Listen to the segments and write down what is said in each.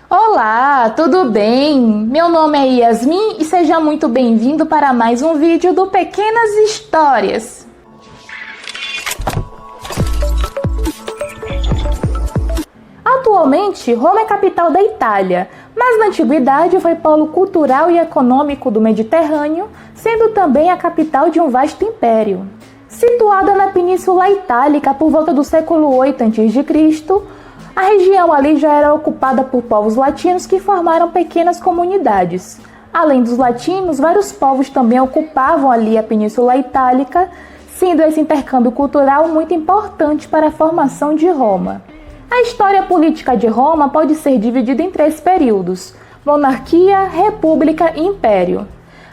Olá, tudo bem? Meu nome é Yasmin e seja muito bem-vindo para mais um vídeo do Pequenas Histórias. Atualmente, Roma é capital da Itália, mas na antiguidade foi polo cultural e econômico do Mediterrâneo, sendo também a capital de um vasto império. Situada na Península Itálica por volta do século 8 a.C., a região ali já era ocupada por povos latinos que formaram pequenas comunidades. Além dos latinos, vários povos também ocupavam ali a Península Itálica, sendo esse intercâmbio cultural muito importante para a formação de Roma. A história política de Roma pode ser dividida em 3 períodos: monarquia, república e império.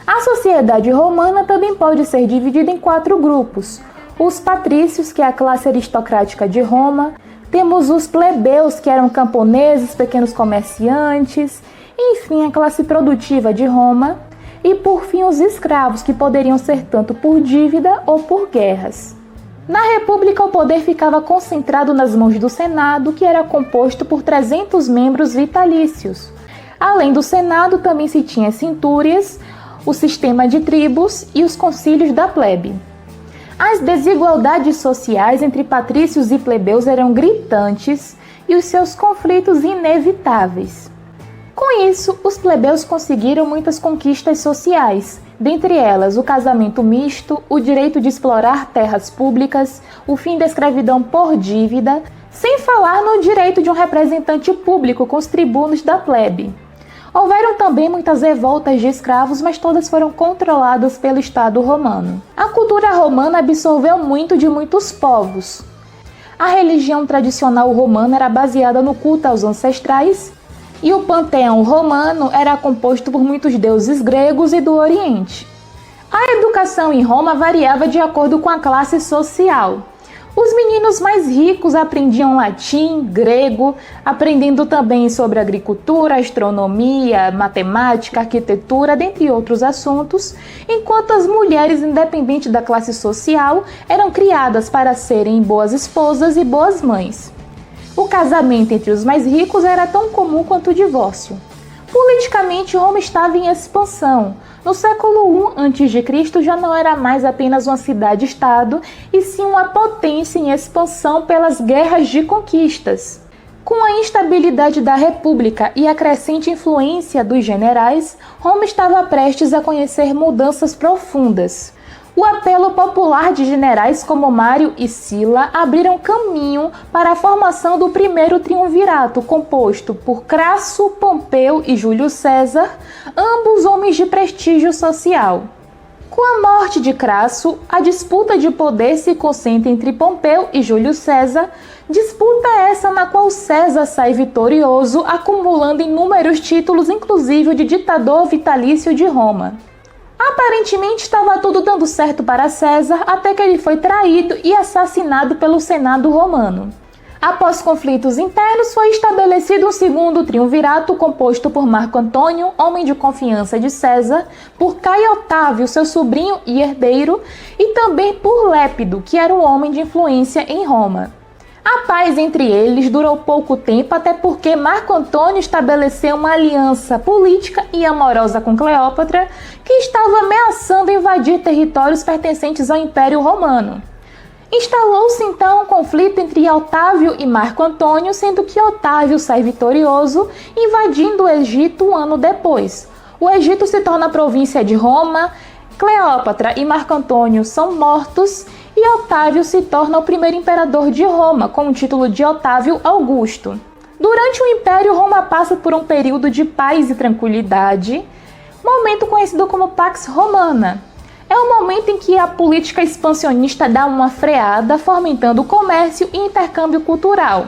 A sociedade romana também pode ser dividida em 4 grupos: os patrícios, que é a classe aristocrática de Roma, temos os plebeus, que eram camponeses, pequenos comerciantes, enfim, a classe produtiva de Roma, e por fim os escravos, que poderiam ser tanto por dívida ou por guerras. Na República, o poder ficava concentrado nas mãos do Senado, que era composto por 300 membros vitalícios. Além do Senado, também se tinha as centúrias, o sistema de tribos e os concílios da plebe. As desigualdades sociais entre patrícios e plebeus eram gritantes e os seus conflitos inevitáveis. Com isso, os plebeus conseguiram muitas conquistas sociais, dentre elas o casamento misto, o direito de explorar terras públicas, o fim da escravidão por dívida, sem falar no direito de um representante público com os tribunos da plebe. Houveram também muitas revoltas de escravos, mas todas foram controladas pelo Estado romano. A cultura romana absorveu muito de muitos povos. A religião tradicional romana era baseada no culto aos ancestrais, e o panteão romano era composto por muitos deuses gregos e do Oriente. A educação em Roma variava de acordo com a classe social. Os meninos mais ricos aprendiam latim, grego, aprendendo também sobre agricultura, astronomia, matemática, arquitetura, dentre outros assuntos, enquanto as mulheres, independente da classe social, eram criadas para serem boas esposas e boas mães. O casamento entre os mais ricos era tão comum quanto o divórcio. Politicamente, Roma estava em expansão. No século I a.C. já não era mais apenas uma cidade-estado, e sim uma potência em expansão pelas guerras de conquistas. Com a instabilidade da República e a crescente influência dos generais, Roma estava prestes a conhecer mudanças profundas. O apelo popular de generais como Mário e Sila abriram caminho para a formação do primeiro triunvirato, composto por Crasso, Pompeu e Júlio César, ambos homens de prestígio social. Com a morte de Crasso, a disputa de poder se concentra entre Pompeu e Júlio César, disputa essa na qual César sai vitorioso, acumulando inúmeros títulos, inclusive o de ditador vitalício de Roma. Aparentemente estava tudo dando certo para César, até que ele foi traído e assassinado pelo Senado romano. Após conflitos internos, foi estabelecido um segundo triunvirato composto por Marco Antônio, homem de confiança de César, por Caio Otávio, seu sobrinho e herdeiro, e também por Lépido, que era um homem de influência em Roma. A paz entre eles durou pouco tempo, até porque Marco Antônio estabeleceu uma aliança política e amorosa com Cleópatra, que estava ameaçando invadir territórios pertencentes ao Império Romano. Instalou-se então um conflito entre Otávio e Marco Antônio, sendo que Otávio sai vitorioso, invadindo o Egito um ano depois. O Egito se torna província de Roma, Cleópatra e Marco Antônio são mortos, e Otávio se torna o primeiro imperador de Roma, com o título de Otávio Augusto. Durante o Império, Roma passa por um período de paz e tranquilidade, momento conhecido como Pax Romana. É o momento em que a política expansionista dá uma freada, fomentando o comércio e intercâmbio cultural.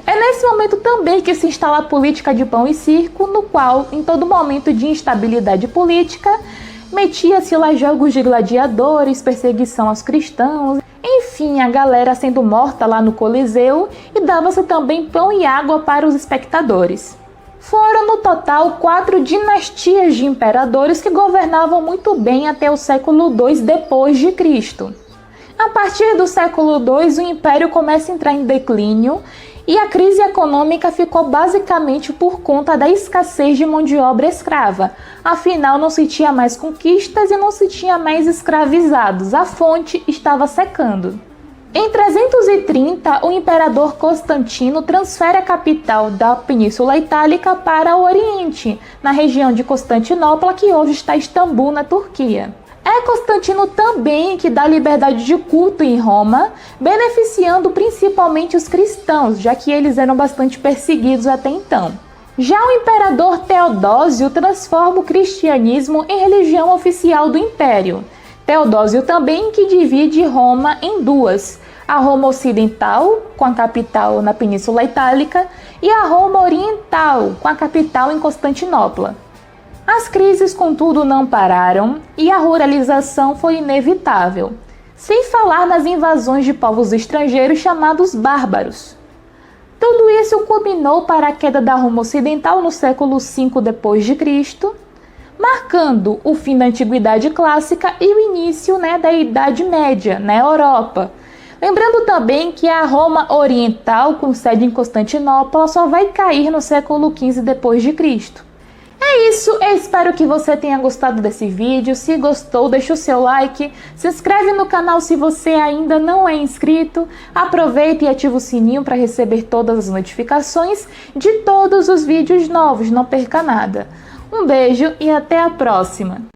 É nesse momento também que se instala a política de pão e circo, no qual, em todo momento de instabilidade política, metia-se lá jogos de gladiadores, perseguição aos cristãos, enfim, a galera sendo morta lá no Coliseu, e dava-se também pão e água para os espectadores. Foram no total 4 dinastias de imperadores que governavam muito bem até o século II depois de Cristo. A partir do século II, o império começa a entrar em declínio E a crise econômica ficou basicamente por conta da escassez de mão de obra escrava. Afinal, não se tinha mais conquistas e não se tinha mais escravizados. A fonte estava secando. Em 330, o imperador Constantino transfere a capital da Península Itálica para o Oriente, na região de Constantinopla, que hoje está Istambul, na Turquia. É Constantino também que dá liberdade de culto em Roma, beneficiando principalmente os cristãos, já que eles eram bastante perseguidos até então. Já o imperador Teodósio transforma o cristianismo em religião oficial do império. Teodósio também que divide Roma em duas, a Roma Ocidental, com a capital na Península Itálica, e a Roma Oriental, com a capital em Constantinopla. As crises, contudo, não pararam e a ruralização foi inevitável, sem falar nas invasões de povos estrangeiros chamados bárbaros. Tudo isso culminou para a queda da Roma Ocidental no século V d.C., marcando o fim da Antiguidade Clássica e o início da Idade Média na Europa. Lembrando também que a Roma Oriental, com sede em Constantinopla, só vai cair no século XV d.C. É isso, eu espero que você tenha gostado desse vídeo. Se gostou, deixa o seu like, se inscreve no canal se você ainda não é inscrito, aproveita e ativa o sininho para receber todas as notificações de todos os vídeos novos, não perca nada. Um beijo e até a próxima!